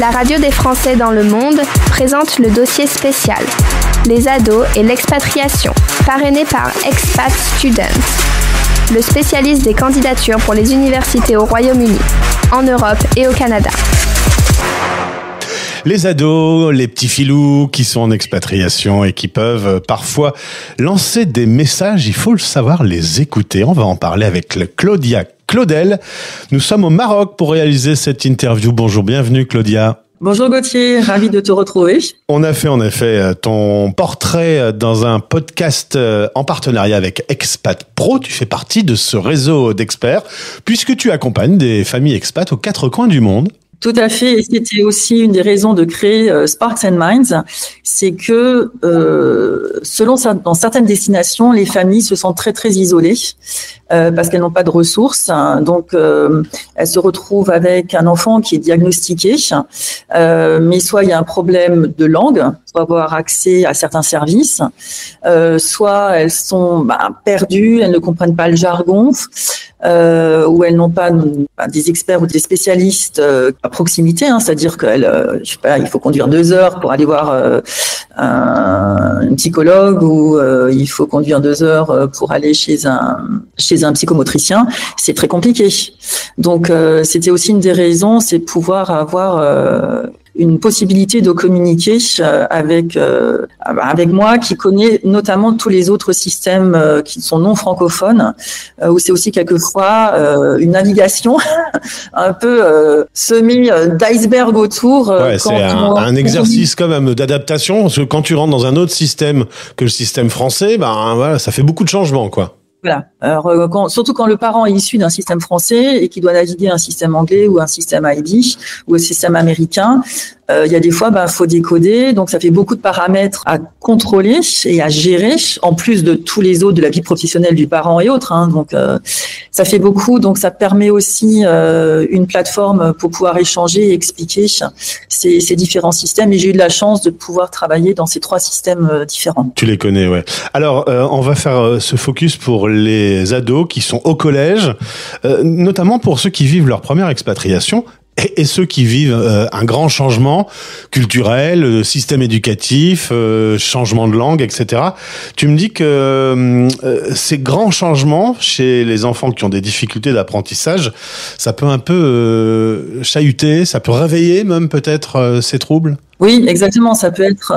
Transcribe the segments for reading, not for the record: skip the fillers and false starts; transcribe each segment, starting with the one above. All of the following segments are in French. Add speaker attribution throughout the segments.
Speaker 1: La radio des Français dans le monde présente le dossier spécial Les ados et l'expatriation, parrainé par Expat Students, le spécialiste des candidatures pour les universités au Royaume-Uni, en Europe et au Canada.
Speaker 2: Les ados, les petits filous qui sont en expatriation et qui peuvent parfois lancer des messages, il faut le savoir les écouter. On va en parler avec Claudia Claudel. Nous sommes au Maroc pour réaliser cette interview. Bonjour, bienvenue Claudia.
Speaker 3: Bonjour Gauthier, ravi de te retrouver.
Speaker 2: On a fait en effet ton portrait dans un podcast en partenariat avec Expat Pro. Tu fais partie de ce réseau d'experts puisque tu accompagnes des familles expats aux quatre coins du monde.
Speaker 3: Tout à fait, et c'était aussi une des raisons de créer Sparks and Minds, c'est que dans certaines destinations, les familles se sentent très très isolées parce qu'elles n'ont pas de ressources. Donc, elles se retrouvent avec un enfant qui est diagnostiqué, mais soit il y a un problème de langue pour avoir accès à certains services, soit elles sont perdues, elles ne comprennent pas le jargon, ou elles n'ont pas des experts ou des spécialistes à proximité, c'est-à-dire il faut conduire 2 heures pour aller voir un psychologue, ou il faut conduire 2 heures pour aller chez un psychomotricien. C'est très compliqué. Donc c'était aussi une des raisons, c'est pouvoir avoir une possibilité de communiquer avec moi, qui connaît notamment tous les autres systèmes qui sont non francophones, où c'est aussi quelquefois une navigation un peu semée d'iceberg autour.
Speaker 2: Ouais, c'est un exercice quand même d'adaptation, parce que quand tu rentres dans un autre système que le système français, voilà, ça fait beaucoup de changements, quoi.
Speaker 3: Voilà. Alors, surtout quand le parent est issu d'un système français et qui doit naviguer un système anglais ou un système IB ou un système américain, il y a des fois, faut décoder. Donc, ça fait beaucoup de paramètres à contrôler et à gérer, en plus de tous les autres de la vie professionnelle du parent et autres. Donc, ça fait beaucoup. Donc, ça permet aussi une plateforme pour pouvoir échanger et expliquer ces différents systèmes. Et j'ai eu de la chance de pouvoir travailler dans ces 3 systèmes différents.
Speaker 2: Tu les connais, ouais. Alors, on va faire ce focus pour les ados qui sont au collège, notamment pour ceux qui vivent leur première expatriation et ceux qui vivent un grand changement culturel, système éducatif, changement de langue, etc. Tu me dis que ces grands changements chez les enfants qui ont des difficultés d'apprentissage, ça peut un peu chahuter, ça peut réveiller même peut-être ces troubles.
Speaker 3: Oui, exactement. Ça peut être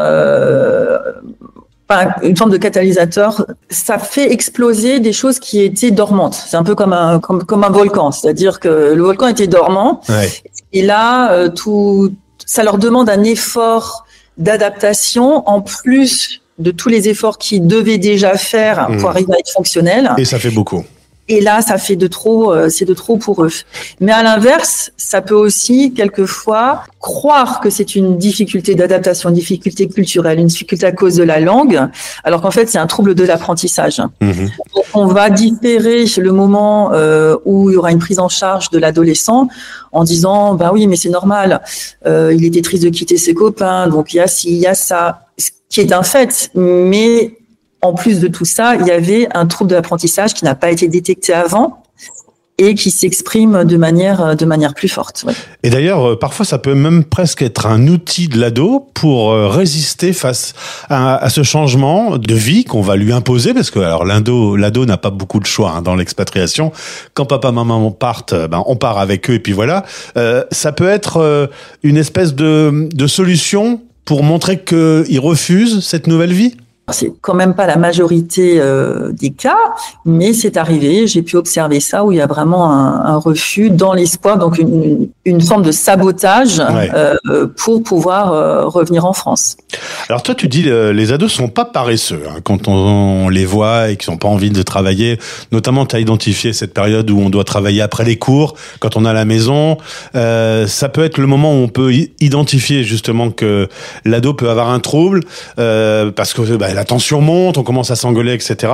Speaker 3: une forme de catalyseur. Ça fait exploser des choses qui étaient dormantes. C'est un peu comme un volcan, c'est-à-dire que le volcan était dormant, ouais. Et là ça leur demande un effort d'adaptation en plus de tous les efforts qu'ils devaient déjà faire pour arriver à être fonctionnels.
Speaker 2: Et ça fait beaucoup.
Speaker 3: Et là, ça fait de trop, c'est de trop pour eux. Mais à l'inverse, ça peut aussi, quelquefois, croire que c'est une difficulté d'adaptation, une difficulté culturelle, une difficulté à cause de la langue, alors qu'en fait, c'est un trouble de l'apprentissage. Donc, on va différer le moment où il y aura une prise en charge de l'adolescent en disant, oui, mais c'est normal, il était triste de quitter ses copains, donc il y a ci, il y a ça, ce qui est un fait, mais en plus de tout ça, il y avait un trouble de l'apprentissage qui n'a pas été détecté avant et qui s'exprime de manière plus forte. Ouais.
Speaker 2: Et d'ailleurs, parfois, ça peut même presque être un outil de l'ado pour résister face à ce changement de vie qu'on va lui imposer, parce que alors l'ado n'a pas beaucoup de choix dans l'expatriation. Quand papa, maman partent, on part avec eux et puis voilà. Ça peut être une espèce de solution pour montrer qu'ils refusent cette nouvelle vie.
Speaker 3: C'est quand même pas la majorité des cas, mais c'est arrivé. J'ai pu observer ça où il y a vraiment un refus dans l'espoir, donc une forme de sabotage pour pouvoir revenir en France.
Speaker 2: Alors toi, tu dis les ados sont pas paresseux quand on les voit et qu'ils n'ont pas envie de travailler. Notamment, tu as identifié cette période où on doit travailler après les cours, quand on est à la maison. Ça peut être le moment où on peut identifier justement que l'ado peut avoir un trouble parce que la tension monte, on commence à s'engueuler, etc.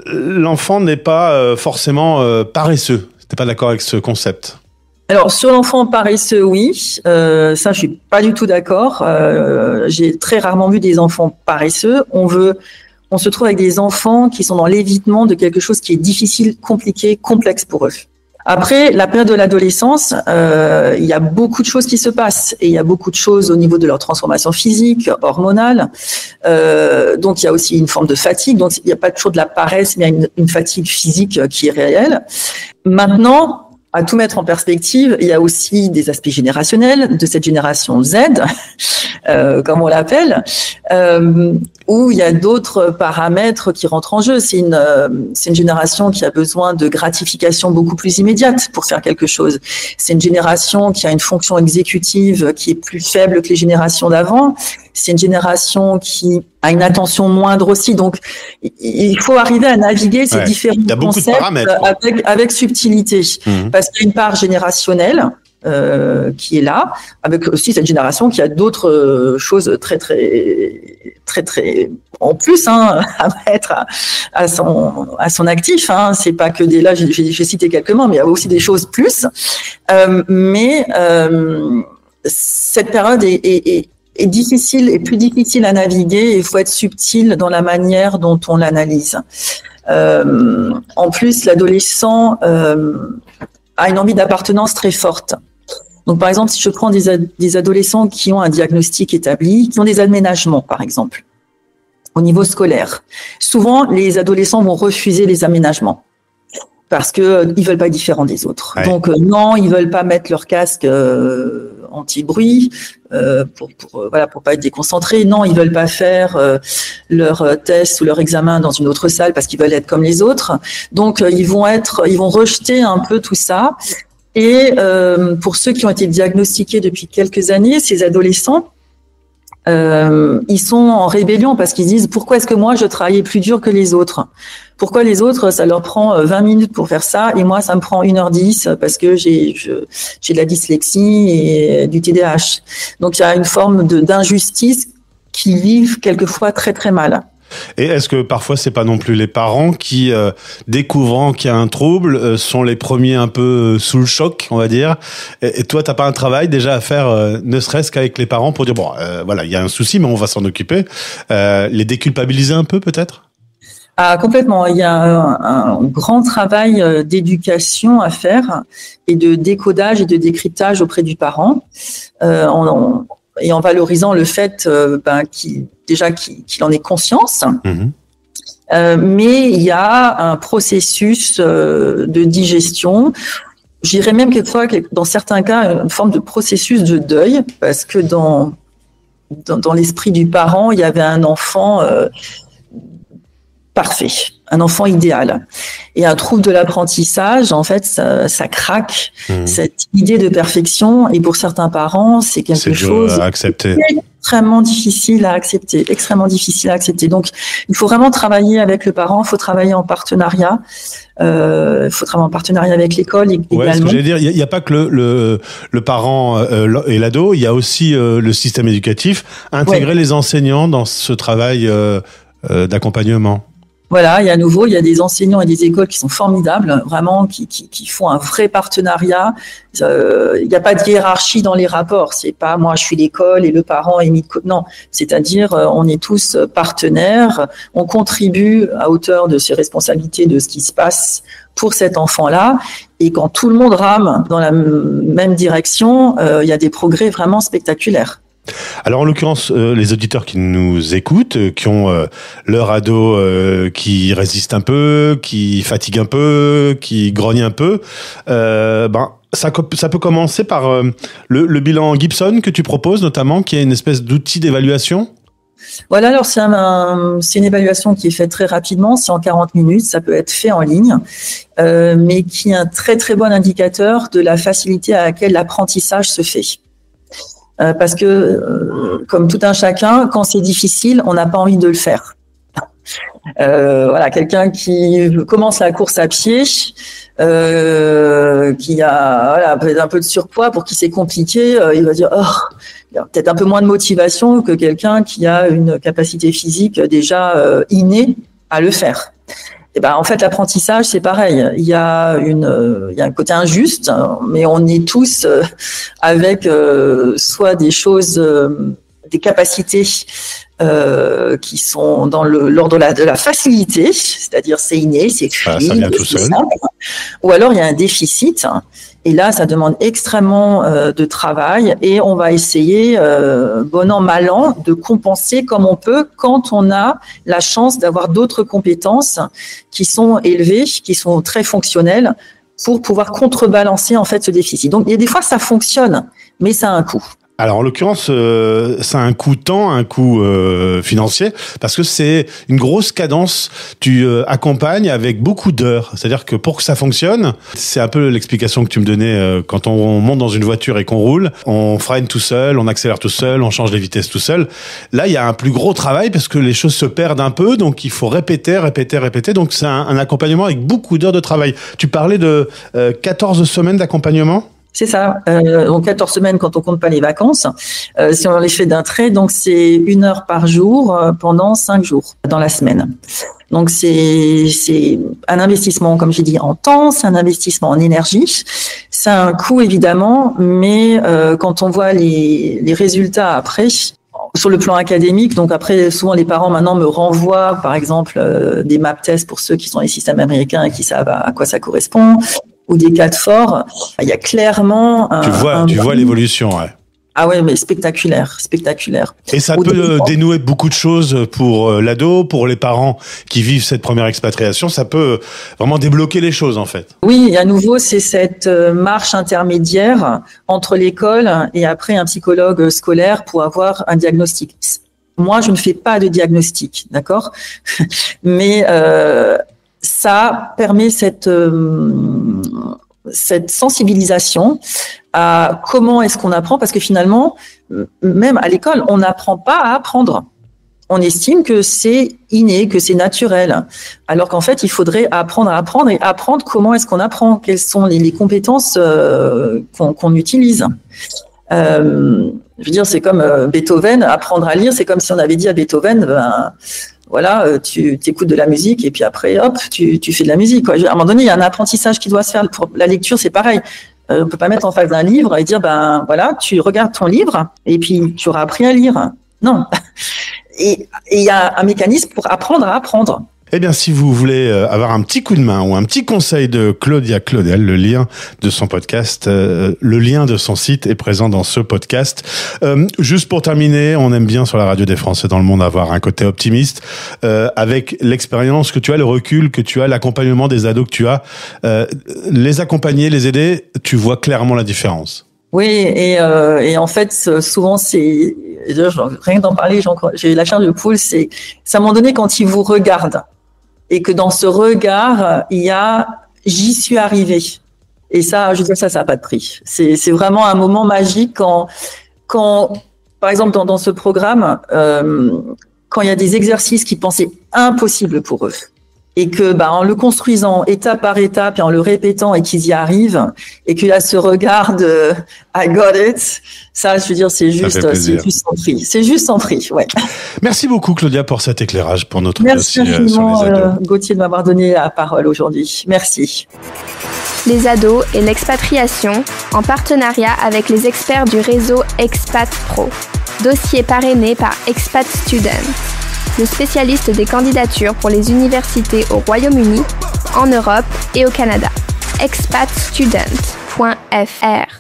Speaker 2: L'enfant n'est pas forcément paresseux. T'es pas d'accord avec ce concept ?
Speaker 3: Alors, sur l'enfant paresseux, oui. Ça, je suis pas du tout d'accord. J'ai très rarement vu des enfants paresseux. On se trouve avec des enfants qui sont dans l'évitement de quelque chose qui est difficile, compliqué, complexe pour eux. Après, la période de l'adolescence, il y a beaucoup de choses qui se passent et il y a beaucoup de choses au niveau de leur transformation physique, hormonale. Donc, il y a aussi une forme de fatigue. Donc, il n'y a pas toujours de la paresse, mais il y a une fatigue physique qui est réelle. Maintenant, à tout mettre en perspective, il y a aussi des aspects générationnels de cette génération Z, comme on l'appelle, où il y a d'autres paramètres qui rentrent en jeu. C'est une génération qui a besoin de gratification beaucoup plus immédiate pour faire quelque chose. C'est une génération qui a une fonction exécutive qui est plus faible que les générations d'avant. C'est une génération qui a une attention moindre aussi. Donc, il faut arriver à naviguer ces différents concepts avec subtilité. Parce qu'il y a une part générationnelle qui est là, avec aussi cette génération qui a d'autres choses très en plus à mettre à son actif. C'est pas que là, j'ai cité quelques mots, mais il y a aussi des choses plus. Mais cette période est difficile et plus difficile à naviguer. Il faut être subtil dans la manière dont on l'analyse. En plus, l'adolescent a une envie d'appartenance très forte. Donc, par exemple, si je prends des adolescents qui ont un diagnostic établi, qui ont des aménagements, par exemple, au niveau scolaire, souvent, les adolescents vont refuser les aménagements parce que ils veulent pas être différents des autres. Ouais. Donc, non, ils veulent pas mettre leur casque anti-bruit pour pas être déconcentrés. Non, ils veulent pas faire leur test ou leur examen dans une autre salle parce qu'ils veulent être comme les autres. Donc, ils vont rejeter un peu tout ça. Et pour ceux qui ont été diagnostiqués depuis quelques années, ces adolescents, ils sont en rébellion parce qu'ils disent pourquoi est-ce que moi je travaillais plus dur que les autres? Pourquoi les autres ça leur prend 20 minutes pour faire ça et moi ça me prend 1h10 parce que j'ai de la dyslexie et du TDAH. Donc il y a une forme d'injustice qu'ils vivent quelquefois très très mal.
Speaker 2: Et est-ce que parfois c'est pas non plus les parents qui, découvrant qu'il y a un trouble, sont les premiers un peu sous le choc, on va dire. Et toi, t'as pas un travail déjà à faire, ne serait-ce qu'avec les parents pour dire bon, voilà, il y a un souci, mais on va s'en occuper. Les déculpabiliser un peu, peut-être.
Speaker 3: Ah, complètement. Il y a un grand travail d'éducation à faire et de décodage et de décryptage auprès du parent. Et en valorisant le fait qu'il en ait conscience. Mais il y a un processus de digestion. Je dirais même quelquefois, dans certains cas, une forme de processus de deuil, parce que dans l'esprit du parent, il y avait un enfant parfait, un enfant idéal. Et un trouble de l'apprentissage, en fait, ça craque cette idée de perfection. Et pour certains parents, c'est quelque chose extrêmement difficile à accepter, Donc, il faut vraiment travailler avec le parent. Il faut travailler en partenariat. Il faut travailler en partenariat avec l'école également.
Speaker 2: Ouais, ce que j'allais dire, il n'y a pas que le parent et l'ado. Il y a aussi le système éducatif. Intégrer les enseignants dans ce travail d'accompagnement.
Speaker 3: Voilà, et à nouveau, il y a des enseignants et des écoles qui sont formidables, vraiment, qui font un vrai partenariat. Il n'y a pas de hiérarchie dans les rapports. C'est pas moi, je suis l'école et le parent est mis de côté. Non, c'est-à-dire, on est tous partenaires. On contribue à hauteur de ses responsabilités de ce qui se passe pour cet enfant-là. Et quand tout le monde rame dans la même direction, il y a des progrès vraiment spectaculaires.
Speaker 2: Alors en l'occurrence, les auditeurs qui nous écoutent, qui ont leur ado qui résiste un peu, qui fatigue un peu, qui grogne un peu, ça peut commencer par le bilan Gibson que tu proposes notamment, qui est une espèce d'outil d'évaluation.
Speaker 3: Voilà, alors c'est une évaluation qui est faite très rapidement, c'est en 40 minutes, ça peut être fait en ligne, mais qui est un très très bon indicateur de la facilité à laquelle l'apprentissage se fait. Parce que, comme tout un chacun, quand c'est difficile, on n'a pas envie de le faire. Voilà, quelqu'un qui commence la course à pied, qui a peut-être un peu de surpoids, pour qui c'est compliqué, il va dire il y a peut-être un peu moins de motivation que quelqu'un qui a une capacité physique déjà innée à le faire. Et en fait, l'apprentissage, c'est pareil. Il y a un côté injuste, mais on est tous avec soit des choses des capacités qui sont dans l'ordre de la facilité, c'est-à-dire c'est inné, c'est fluide,
Speaker 2: ça vient tout seul.
Speaker 3: Simple. Ou alors il y a un déficit, et là ça demande extrêmement de travail, et on va essayer, bon an mal an, de compenser comme on peut quand on a la chance d'avoir d'autres compétences qui sont élevées, qui sont très fonctionnelles, pour pouvoir contrebalancer en fait ce déficit. Donc il y a des fois ça fonctionne, mais ça a un coût.
Speaker 2: Alors en l'occurrence, ça a un coût temps, un coût financier, parce que c'est une grosse cadence. Tu accompagnes avec beaucoup d'heures. C'est-à-dire que pour que ça fonctionne, c'est un peu l'explication que tu me donnais quand on monte dans une voiture et qu'on roule, on freine tout seul, on accélère tout seul, on change les vitesses tout seul. Là, il y a un plus gros travail parce que les choses se perdent un peu, donc il faut répéter. Donc c'est un accompagnement avec beaucoup d'heures de travail. Tu parlais de 14 semaines d'accompagnement ?
Speaker 3: C'est ça. Donc 14 semaines quand on compte pas les vacances. Si on les fait d'un trait, donc c'est 1 heure par jour pendant 5 jours dans la semaine. Donc c'est un investissement, comme j'ai dit, en temps, c'est un investissement en énergie. Ça a un coût évidemment, mais quand on voit les résultats après, sur le plan académique, donc après souvent les parents maintenant me renvoient par exemple des map tests pour ceux qui sont les systèmes américains et qui savent à quoi ça correspond, ou des cas de fort, il y a clairement
Speaker 2: tu vois l'évolution, ouais.
Speaker 3: Ah ouais, mais spectaculaire.
Speaker 2: Et ça peut dénouer beaucoup de choses pour l'ado, pour les parents qui vivent cette première expatriation. Ça peut vraiment débloquer les choses, en fait.
Speaker 3: Oui, à nouveau, c'est cette marche intermédiaire entre l'école et après un psychologue scolaire pour avoir un diagnostic. Moi, je ne fais pas de diagnostic, d'accord ? Mais ça permet cette sensibilisation à comment est-ce qu'on apprend, parce que finalement, même à l'école, on n'apprend pas à apprendre. On estime que c'est inné, que c'est naturel, alors qu'en fait, il faudrait apprendre et apprendre comment est-ce qu'on apprend, quelles sont les compétences qu'on utilise. Je veux dire, c'est comme Beethoven, apprendre à lire, c'est comme si on avait dit à Beethoven, voilà, tu écoutes de la musique et puis après, hop, tu fais de la musique, quoi. À un moment donné, il y a un apprentissage qui doit se faire. Pour la lecture, c'est pareil. On peut pas mettre en face d'un livre et dire, voilà, tu regardes ton livre et puis tu auras appris à lire. Non. Et il y a un mécanisme pour apprendre à apprendre.
Speaker 2: Eh bien, si vous voulez avoir un petit coup de main ou un petit conseil de Claudia Claudel, le lien de son podcast, le lien de son site est présent dans ce podcast. Juste pour terminer, on aime bien sur la radio des Français dans le monde avoir un côté optimiste. Avec l'expérience que tu as, le recul que tu as, l'accompagnement des ados que tu as, les accompagner, les aider, tu vois clairement la différence.
Speaker 3: Oui, et en fait, souvent, c'est rien d'en parler, j'ai la chair de poule, c'est à un moment donné quand ils vous regardent et que dans ce regard, il y a « j'y suis arrivé ». Et ça, je veux dire, ça n'a pas de prix. C'est vraiment un moment magique quand par exemple, dans ce programme, quand il y a des exercices qu'ils pensaient impossibles pour eux, et que, en le construisant étape par étape et en le répétant et qu'ils y arrivent, et qu'il y a ce regard de I got it, ça, je veux dire, c'est juste sans prix. C'est juste sans prix, ouais.
Speaker 2: Merci beaucoup, Claudia, pour cet éclairage pour notre
Speaker 3: dossier sur les ados. Merci Gauthier de m'avoir donné la parole aujourd'hui. Merci.
Speaker 1: Les ados et l'expatriation, en partenariat avec les experts du réseau Expat Pro. Dossier parrainé par Expat Students, le spécialiste des candidatures pour les universités au Royaume-Uni, en Europe et au Canada. expatstudent.fr